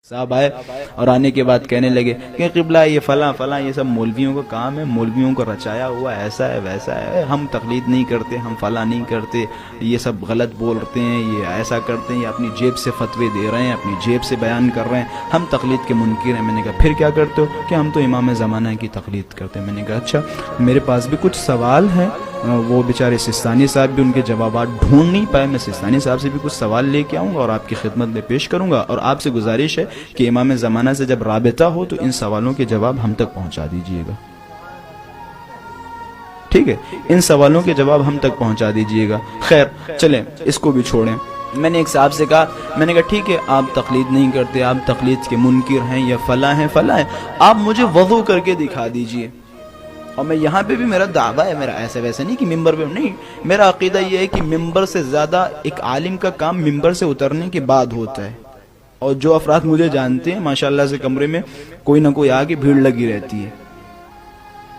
صاحب آئے اور آنے کے بعد کہنے لگے کہ قبلہ یہ فلاں فلاں یہ سب مولویوں کا کام ہے، مولویوں کو رچایا ہوا ایسا ہے ویسا ہے، ہم تقلید نہیں کرتے، ہم فلاں نہیں کرتے، یہ سب غلط بولتے ہیں، یہ ایسا کرتے ہیں، یہ اپنی جیب سے فتوے دے رہے ہیں، اپنی جیب سے بیان کر رہے ہیں، ہم تقلید کے منکر ہیں۔ میں نے کہا پھر کیا کرتے ہو؟ کہ ہم تو امام زمانہ کی تقلید کرتے ہیں۔ میں نے کہا اچھا، میرے پاس بھی کچھ سوال ہیں، وہ بیچارے سستانی صاحب بھی ان کے جوابات ڈھونڈ نہیں پائے، میں سستانی صاحب سے بھی کچھ سوال لے کے آؤں گا اور آپ کی خدمت میں پیش کروں گا، اور آپ سے گزارش ہے کہ امام زمانہ سے جب رابطہ ہو تو ان سوالوں کے جواب ہم تک پہنچا دیجئے گا، ٹھیک ہے؟ ان سوالوں کے جواب ہم تک پہنچا دیجئے گا۔ خیر چلیں اس کو بھی چھوڑیں۔ میں نے ایک صاحب سے کہا، میں نے کہا ٹھیک ہے، آپ تقلید نہیں کرتے، آپ تقلید کے منکر ہیں، یا فلاں ہیں فلاں ہیں، آپ مجھے وضو کر کے دکھا دیجئے۔ اور میں یہاں پہ بھی میرا دعویٰ ہے، میرا ایسا ویسا نہیں کہ ممبر پہ نہیں، میرا عقیدہ یہ ہے کہ ممبر سے زیادہ ایک عالم کا کام ممبر سے اترنے کے بعد ہوتا ہے۔ اور جو افراد مجھے جانتے ہیں ماشاءاللہ سے کمرے میں کوئی نہ کوئی آگے بھیڑ لگی رہتی ہے۔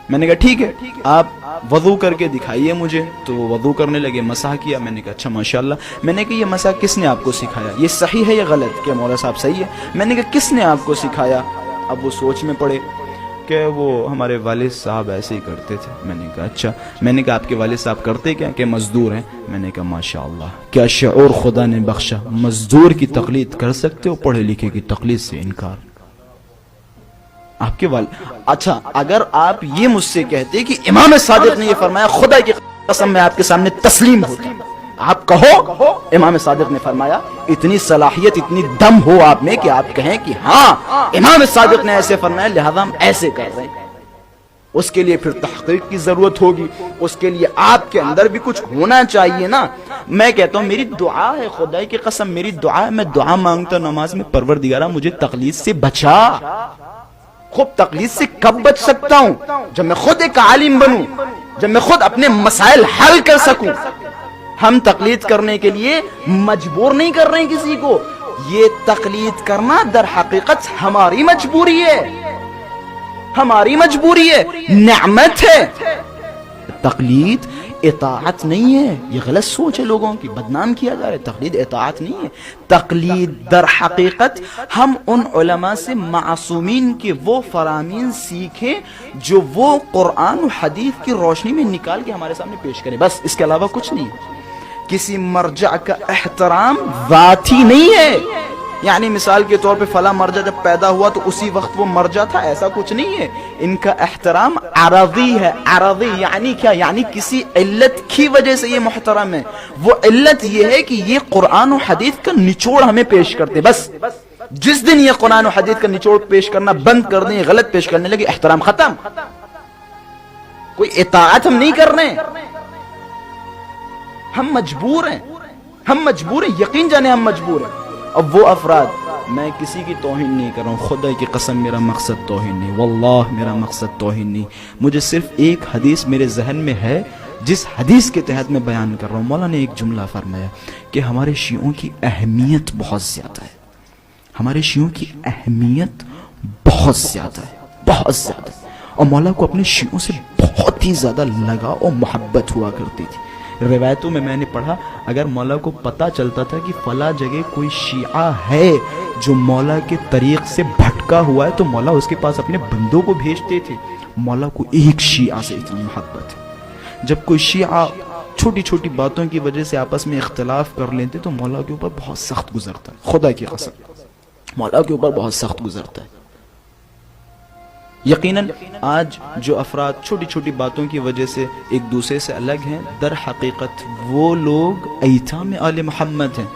میں نے کہا ٹھیک ہے، آپ وضو کر کے دکھائیے مجھے۔ تو وضو کرنے لگے، مسح کیا۔ میں نے کہا اچھا ماشاءاللہ۔ میں نے کہا یہ مسح کس نے آپ کو سکھایا؟ یہ صحیح ہے یا غلط؟ کہ مولا صاحب صحیح ہے۔ میں نے کہا کس نے آپ کو سکھایا؟ اب وہ سوچ میں پڑے کہ وہ ہمارے والد صاحب ایسے ہی کرتے تھے۔ میں نے کہا اچھا۔ میں نے کہا آپ کے والد صاحب کرتے کیا؟ کہ مزدور ہیں۔ میں نے کہا ماشاءاللہ، کیا شعور خدا نے بخشا، مزدور کی تقلید کر سکتے ہو، پڑھے لکھے کی تقلید سے انکار۔ آپ کے والد، اچھا اگر آپ یہ مجھ سے کہتے کہ امام صادق نے یہ فرمایا، خدا کی قسم میں آپ کے سامنے تسلیم ہوتا، آپ کہو امام صادق نے فرمایا، اتنی صلاحیت اتنی دم ہو آپ میں کہ آپ کہیں کہ ہاں امام صادق نے ایسے فرمایا لہذا ہم ایسے کر رہے ہیں۔ اس کے لیے پھر تحقیق کی ضرورت ہوگی، اس کے لیے آپ کے اندر بھی کچھ ہونا چاہیے نا۔ میں کہتا ہوں میری دعا ہے، خدا کی قسم میری دعا ہے، میں دعا مانگتا ہوں نماز میں، پروردگارہ مجھے تقلید سے بچا۔ خود تقلید سے کب بچ سکتا ہوں؟ جب میں خود ایک عالم بنوں، جب میں خود اپنے مسائل حل کر سکوں۔ ہم تقلید کرنے کے لیے مجبور نہیں کر رہے ہیں کسی کو، یہ تقلید کرنا در حقیقت ہماری مجبوری ہے، ہماری مجبوری ہے، نعمت ہے۔ تقلید اطاعت نہیں ہے، یہ غلط سوچ ہے لوگوں کی، بدنام کیا جا رہا ہے۔ تقلید اطاعت نہیں ہے، تقلید در حقیقت ہم ان علماء سے معصومین کے وہ فرامین سیکھیں جو وہ قرآن و حدیث کی روشنی میں نکال کے ہمارے سامنے پیش کریں، بس اس کے علاوہ کچھ نہیں۔ کسی مرجع کا احترام ذاتی نہیں ہے، یعنی مثال کے طور پہ فلاں مرجع جب پیدا ہوا تو اسی وقت وہ مرجع تھا، ایسا کچھ نہیں ہے۔ ان کا احترام عرضی ہے۔ عرضی یعنی کیا؟ یعنی کسی علت کی وجہ سے یہ محترم ہے۔ وہ علت یہ ہے کہ یہ قرآن و حدیث کا نچوڑ ہمیں پیش کرتے، بس جس دن یہ قرآن و حدیث کا نچوڑ پیش کرنا بند کر دیں، غلط پیش کرنے لگے، احترام ختم۔ کوئی اطاعت ہم نہیں کر رہے ہیں، ہم مجبور ہیں، ہم مجبور ہیں، یقین جانے ہم مجبور ہیں۔ اب وہ افراد، میں کسی کی توہین نہیں کر رہا ہوں، خدا کی قسم میرا مقصد توہین نہیں، واللہ میرا مقصد توہین نہیں، مجھے صرف ایک حدیث میرے ذہن میں ہے جس حدیث کے تحت میں بیان کر رہا ہوں۔ مولا نے ایک جملہ فرمایا کہ ہمارے شیعوں کی اہمیت بہت زیادہ ہے، ہمارے شیعوں کی اہمیت بہت زیادہ ہے، بہت زیادہ، اور مولا کو اپنے شیعوں سے بہت ہی زیادہ لگاؤ اور محبت ہوا کرتی تھی۔ روایتوں میں نے پڑھا اگر مولا کو پتہ چلتا تھا کہ فلاں جگہ کوئی شیعہ ہے جو مولا کے طریق سے بھٹکا ہوا ہے تو مولا اس کے پاس اپنے بندوں کو بھیجتے تھے۔ مولا کو ایک شیعہ سے اتنی محبت ہے، جب کوئی شیعہ چھوٹی چھوٹی باتوں کی وجہ سے آپس میں اختلاف کر لیتے تو مولا کے اوپر بہت سخت گزرتا ہے، خدا کی قسم مولا کے اوپر بہت سخت گزرتا ہے۔ یقیناً آج جو افراد چھوٹی چھوٹی باتوں کی وجہ سے ایک دوسرے سے الگ ہیں، در حقیقت وہ لوگ ایتام آل محمد ہیں۔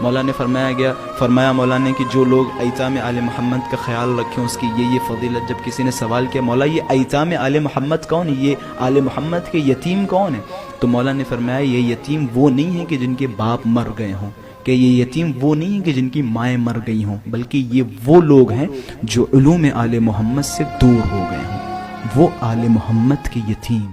مولا نے فرمایا مولا نے کہ جو لوگ ایتام آل محمد کا خیال رکھیں اس کی یہ فضیلت۔ جب کسی نے سوال کیا مولا یہ ایتام آل محمد کون ہے، یہ آل محمد کے یتیم کون ہیں، تو مولا نے فرمایا یہ یتیم وہ نہیں ہیں کہ جن کے باپ مر گئے ہوں، کہ یہ یتیم وہ نہیں ہیں کہ جن کی مائیں مر گئی ہوں، بلکہ یہ وہ لوگ ہیں جو علوم آل محمد سے دور ہو گئے ہوں، وہ آل محمد کے یتیم۔